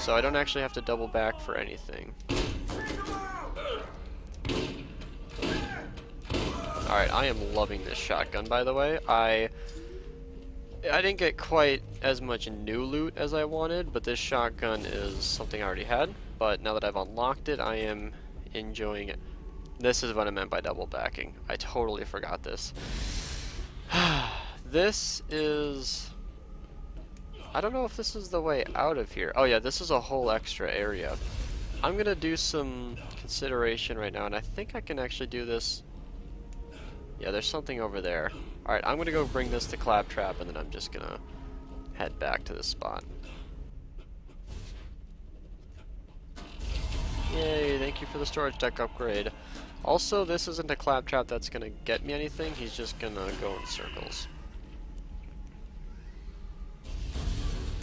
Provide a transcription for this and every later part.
so I don't actually have to double back for anything. Alright, I am loving this shotgun, by the way. I didn't get quite as much new loot as I wanted, but this shotgun is something I already had. But now that I've unlocked it, I am enjoying it. This is what I meant by double backing. I totally forgot this. This is... I don't know if this is the way out of here. Oh yeah, this is a whole extra area. I'm gonna do some consideration right now, and I think I can actually do this. Yeah, there's something over there. Alright, I'm gonna go bring this to Claptrap, and then I'm just gonna head back to this spot. Yay, thank you for the storage deck upgrade. Also, this isn't a Claptrap that's gonna get me anything, he's just gonna go in circles.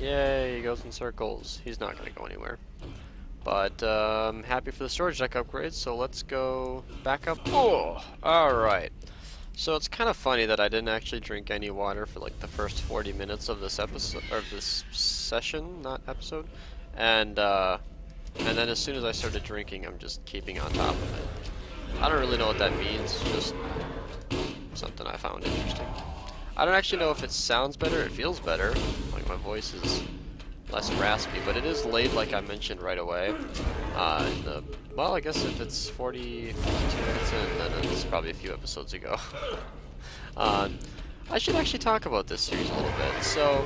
Yay, he goes in circles. He's not gonna go anywhere. But, I'm happy for the storage deck upgrade, so let's go back up. Oh! Alright. So it's kind of funny that I didn't actually drink any water for like the first 40 minutes of this episode, or this session, not episode. And then as soon as I started drinking, I'm just keeping on top of it. I don't really know what that means, just something I found interesting. I don't actually know if it sounds better, it feels better, like my voice is less raspy, but it is late like I mentioned right away. Well, I guess if it's 42 minutes in, then it's probably a few episodes ago. I should actually talk about this series a little bit. So,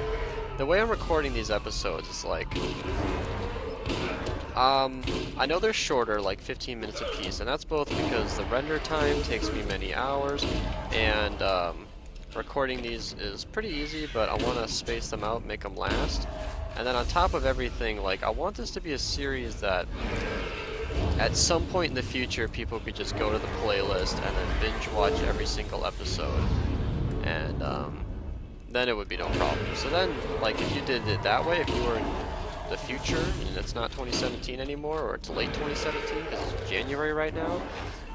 the way I'm recording these episodes is like... I know they're shorter, like 15 minutes a piece, and that's both because the render time takes me many hours, and recording these is pretty easy, but I want to space them out, make them last. And then on top of everything, like, I want this to be a series that at some point in the future people could just go to the playlist and then binge watch every single episode, and then it would be no problem. So then, like, if you did it that way, if you were in the future and it's not 2017 anymore, or it's late 2017 because it's January right now,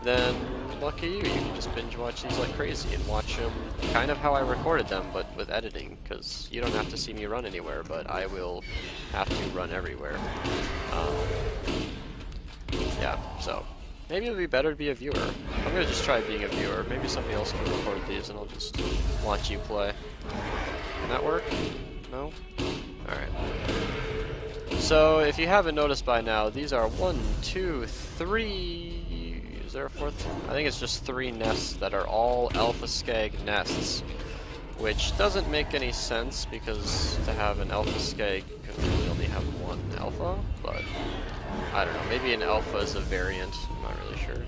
then lucky you, you can just binge watch these like crazy and watch them kind of how I recorded them, but with editing, because you don't have to see me run anywhere, but I will have to run everywhere. Yeah, so maybe it would be better to be a viewer. I'm gonna just try being a viewer. Maybe somebody else can record these and I'll just watch you play. Can that work? No? Alright. So, if you haven't noticed by now, these are 1, 2, 3... Is there a fourth? I think it's just 3 nests that are all alpha skag nests. Which doesn't make any sense, because to have an alpha skag, you can really only have 1 alpha, but... I don't know, maybe an alpha is a variant, I'm not really sure.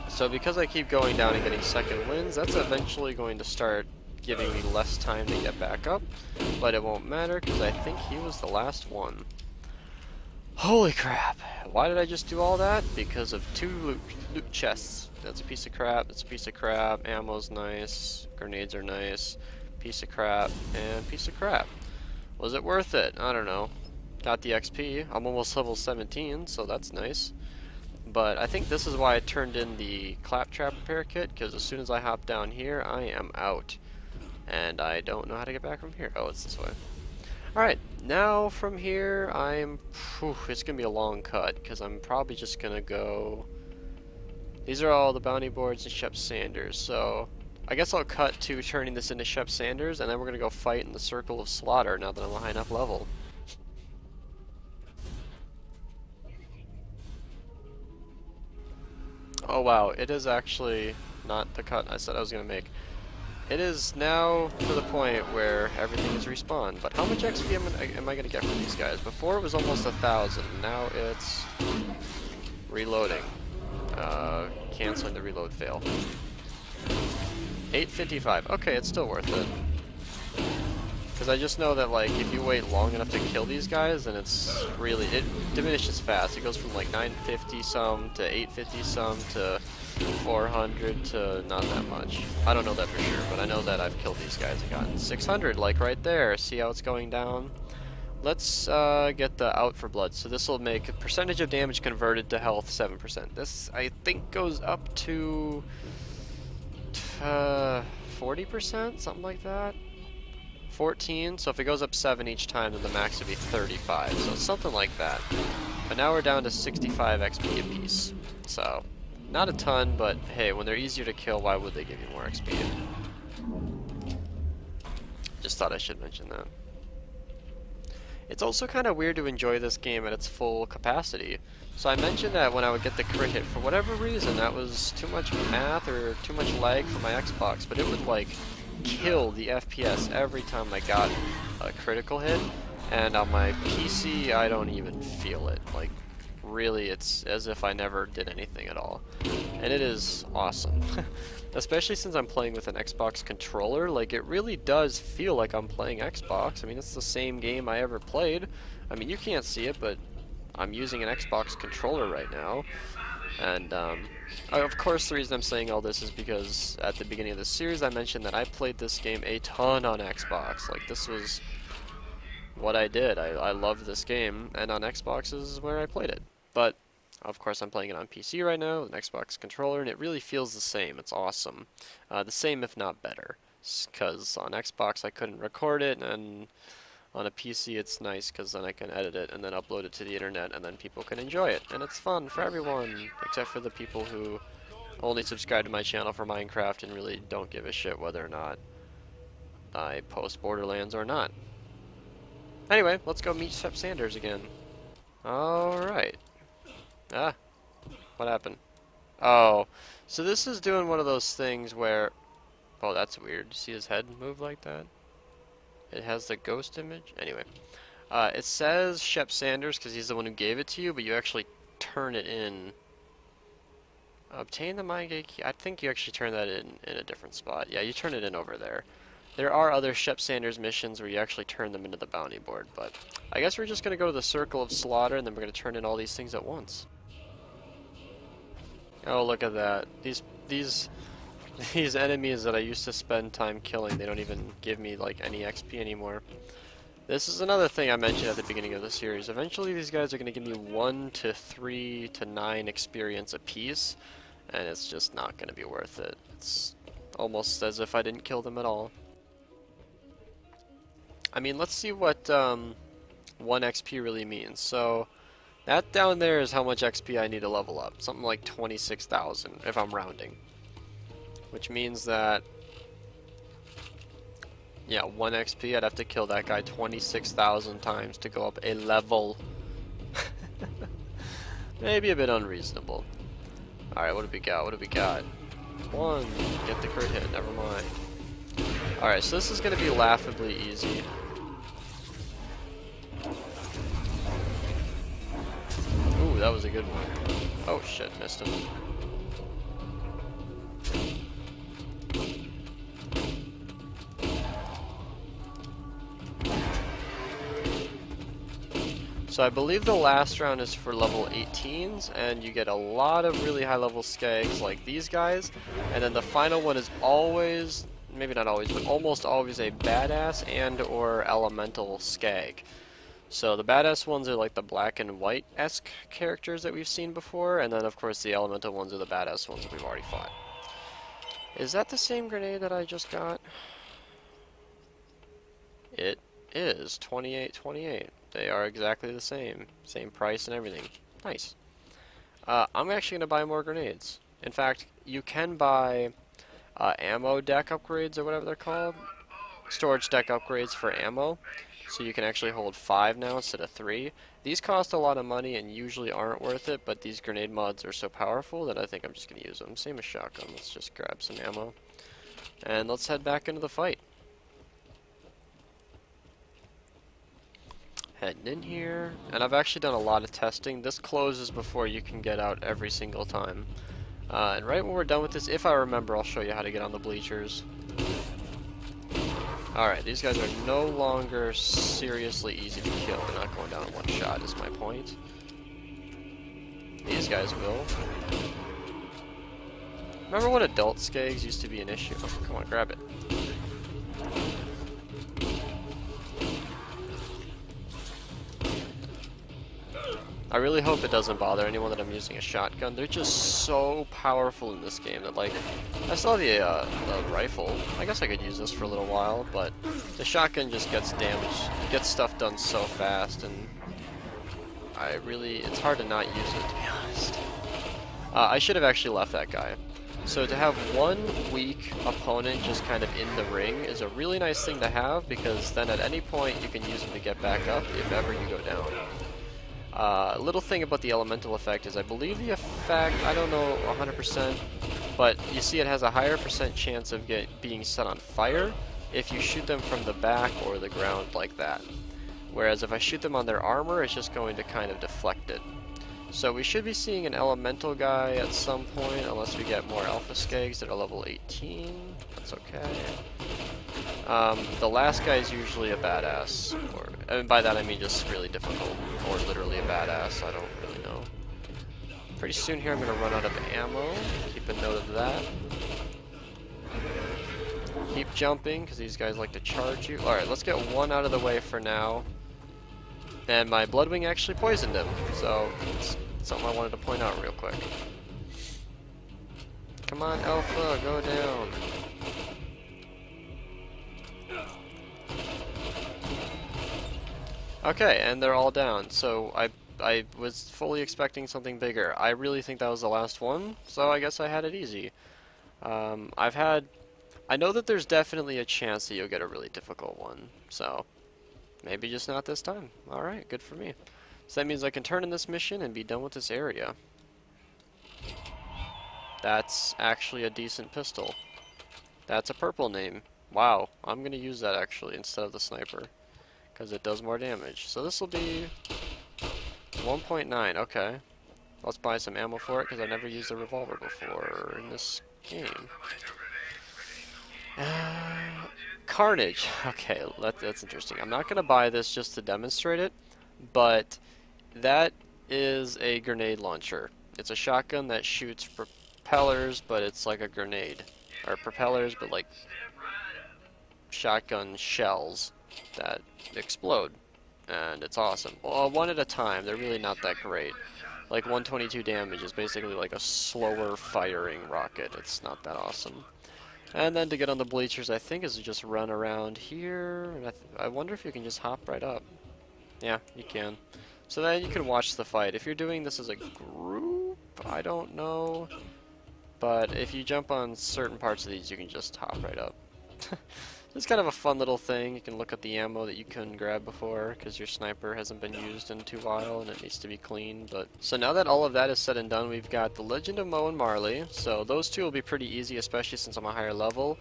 So because I keep going down and getting second wins, that's eventually going to start giving me less time to get back up, but it won't matter because I think he was the last one. Holy crap! Why did I just do all that? Because of 2 loot chests. That's a piece of crap, that's a piece of crap, ammo's nice, grenades are nice, piece of crap, and piece of crap. Was it worth it? I don't know. Got the XP. I'm almost level 17, so that's nice. But I think this is why I turned in the Claptrap repair kit, because as soon as I hop down here, I am out. And I don't know how to get back from here. Oh, it's this way. Alright, now from here, it's going to be a long cut, because I'm probably just going to go... These are all the bounty boards and Shep Sanders, so... I guess I'll cut to turning this into Shep Sanders, and then we're going to go fight in the Circle of Slaughter, now that I'm a high enough level. Oh wow, it is actually not the cut I said I was going to make. It is now to the point where everything is respawned, but how much XP am I going to get from these guys? Before it was almost 1,000, now it's reloading. Canceling the reload fail. 855, okay, it's still worth it. Because I just know that, like, if you wait long enough to kill these guys, then it's really, it diminishes fast. It goes from like 950 some to 850 some to 400 to not that much. I don't know that for sure, but I know that I've killed these guys and gotten 600, like right there. See how it's going down? Let's get the out for blood. So this will make a percentage of damage converted to health 7%. This, I think, goes up to 40%, something like that. 14, so if it goes up 7 each time, then the max would be 35, so it's something like that. But now we're down to 65 XP apiece, so not a ton, but hey, when they're easier to kill, why would they give you more XP? Just thought I should mention that. It's also kind of weird to enjoy this game at its full capacity. So I mentioned that when I would get the crit hit, for whatever reason, that was too much math or too much lag for my Xbox, but it would like kill the FPS every time I got a critical hit, and on my PC I don't even feel it. Like, really, it's as if I never did anything at all. And it is awesome. Especially since I'm playing with an Xbox controller, like, it really does feel like I'm playing Xbox. I mean, it's the same game I ever played. I mean, you can't see it, but I'm using an Xbox controller right now. And, of course, the reason I'm saying all this is because at the beginning of the series I mentioned that I played this game a ton on Xbox. Like, this was what I did. I loved this game, and on Xbox is where I played it. But, of course, I'm playing it on PC right now with an Xbox controller, and it really feels the same. It's awesome. The same, if not better. Because on Xbox I couldn't record it, and on a PC it's nice because then I can edit it and then upload it to the internet, and then people can enjoy it. And it's fun for everyone, except for the people who only subscribe to my channel for Minecraft and really don't give a shit whether or not I post Borderlands or not. Anyway, let's go meet Shep Sanders again. Alright. Ah, what happened? Oh, so this is doing one of those things where... Oh, that's weird. You see his head move like that? It has the ghost image? Anyway. It says Shep Sanders because he's the one who gave it to you, but you actually turn it in. Obtain the MyGate key. I think you actually turn that in a different spot. Yeah, you turn it in over there. There are other Shep Sanders missions where you actually turn them into the bounty board, but I guess we're just going to go to the Circle of Slaughter, and then we're going to turn in all these things at once. Oh, look at that. These enemies that I used to spend time killing, they don't even give me like any XP anymore. This is another thing I mentioned at the beginning of the series. Eventually these guys are going to give me 1 to 3 to 9 experience apiece, and it's just not going to be worth it. It's almost as if I didn't kill them at all. I mean, let's see what 1 XP really means. So that down there is how much XP I need to level up. Something like 26,000 if I'm rounding. Which means that, yeah, 1 XP, I'd have to kill that guy 26,000 times to go up a level. Maybe a bit unreasonable. Alright, what do we got? What do we got? 1. Get the crit hit, never mind. Alright, so this is going to be laughably easy. Ooh, that was a good one. Oh shit, missed him. So I believe the last round is for level 18s, and you get a lot of really high level skags like these guys, and then the final one is always, maybe not always, but almost always a badass and or elemental skag. So the badass ones are like the black and white-esque characters that we've seen before, and then of course the elemental ones are the badass ones that we've already fought. Is that the same grenade that I just got? It is 2828. They are exactly the same. Same price and everything. Nice. I'm actually going to buy more grenades. In fact, you can buy ammo deck upgrades or whatever they're called. Storage deck upgrades for ammo. So you can actually hold 5 now instead of 3. These cost a lot of money and usually aren't worth it, but these grenade mods are so powerful that I think I'm just going to use them. Same as shotgun. Let's just grab some ammo. And let's head back into the fight. Heading in here, and I've actually done a lot of testing. This closes before you can get out every single time. And right when we're done with this, if I remember, I'll show you how to get on the bleachers. Alright, these guys are no longer seriously easy to kill. They're not going down in one shot, is my point. These guys will. Remember when adult skags used to be an issue? Oh, come on, grab it. I really hope it doesn't bother anyone that I'm using a shotgun. They're just so powerful in this game that, like, I saw the rifle. I guess I could use this for a little while, but the shotgun just gets damaged, gets stuff done so fast, and it's hard to not use it, to be honest. I should have actually left that guy. So to have one weak opponent just kind of in the ring is a really nice thing to have, because then at any point you can use him to get back up if ever you go down. A little thing about the elemental effect is I believe the effect, I don't know 100%, but you see it has a higher % chance of being set on fire if you shoot them from the back or the ground like that. Whereas if I shoot them on their armor, it's just going to kind of deflect it. So we should be seeing an elemental guy at some point, unless we get more alpha skags that are level 18. That's okay. The last guy is usually a badass, and by that I mean just really difficult, or literally a badass, I don't really know. Pretty soon here I'm going to run out of ammo, keep a note of that. Keep jumping, because these guys like to charge you. Alright, let's get one out of the way for now. And my Bloodwing actually poisoned him, so it's something I wanted to point out real quick. Come on, Alpha, go down. Okay, and they're all down, so I was fully expecting something bigger. I really think that was the last one, so I guess I had it easy. I know that there's definitely a chance that you'll get a really difficult one, so maybe just not this time. Alright, good for me. So that means I can turn in this mission and be done with this area. That's actually a decent pistol. That's a purple name. Wow, I'm going to use that actually instead of the sniper, because it does more damage. So this will be 1.9, okay. Let's buy some ammo for it, because I've never used a revolver before in this game. Carnage. Okay, that's interesting. I'm not going to buy this just to demonstrate it, but that is a grenade launcher. It's a shotgun that shoots propellers, but it's like a grenade. Or propellers, but like shotgun shells that explode. And it's awesome. Well, one at a time. They're really not that great. Like 122 damage is basically like a slower firing rocket. It's not that awesome. And then to get on the bleachers, I think, is to just run around here. And I wonder if you can just hop right up. Yeah, you can. So then you can watch the fight. If you're doing this as a group, I don't know. But if you jump on certain parts of these, you can just hop right up. It's kind of a fun little thing. You can look at the ammo that you couldn't grab before, because your sniper hasn't been used in a while and it needs to be clean. But so now that all of that is said and done, we've got the Legend of Moe and Marley. So those two will be pretty easy, especially since I'm a higher level.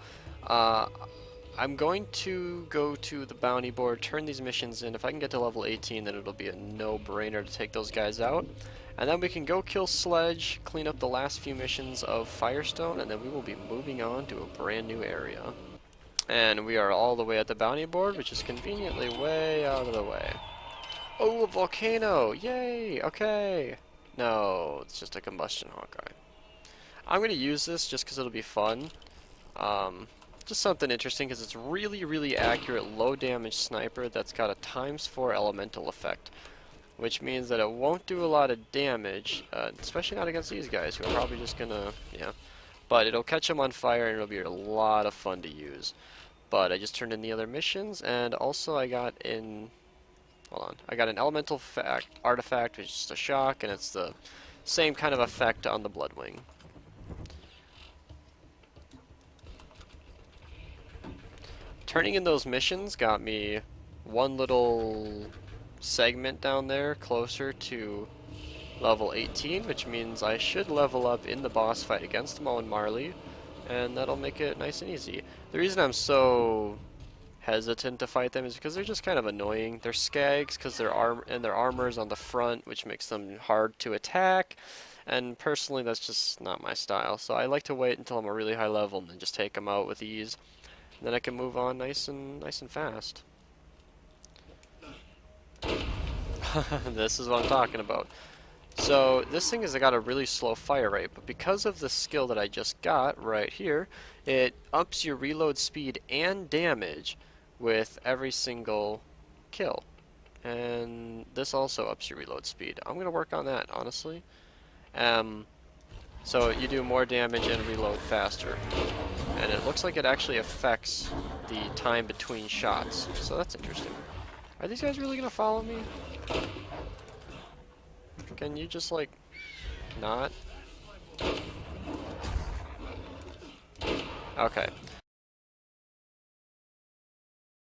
I'm going to go to the bounty board, turn these missions in. If I can get to level 18, then it'll be a no-brainer to take those guys out. And then we can go kill Sledge, clean up the last few missions of Firestone, and then we will be moving on to a brand new area. And we are all the way at the bounty board, which is conveniently way out of the way. Oh, a volcano! Yay! Okay! No, it's just a combustion Hawkeye. I'm going to use this just because it'll be fun. Just something interesting, because it's really, really accurate, low damage sniper that's got a ×4 elemental effect. Which means that it won't do a lot of damage, especially not against these guys, who are probably just gonna, yeah. But it'll catch them on fire, and it'll be a lot of fun to use. But I just turned in the other missions, and also I got in, hold on, I got an elemental artifact, which is just a shock, and it's the same kind of effect on the Bloodwing. Turning in those missions got me one little segment down there closer to level 18, which means I should level up in the boss fight against Moe and Marley, and that'll make it nice and easy. The reason I'm so hesitant to fight them is because they're just kind of annoying. They're skags because their armor is on the front, which makes them hard to attack, and personally that's just not my style. So I like to wait until I'm a really high level and then just take them out with ease. And then I can move on nice and fast. This is what I'm talking about. So this thing has got a really slow fire rate, but because of the skill that I just got right here, it ups your reload speed and damage with every single kill, And this also ups your reload speed. I'm gonna work on that, honestly. Um, so you do more damage and reload faster. And it looks like it actually affects the time between shots. So that's interesting. Are these guys really gonna follow me? Can you just, like, not? Okay.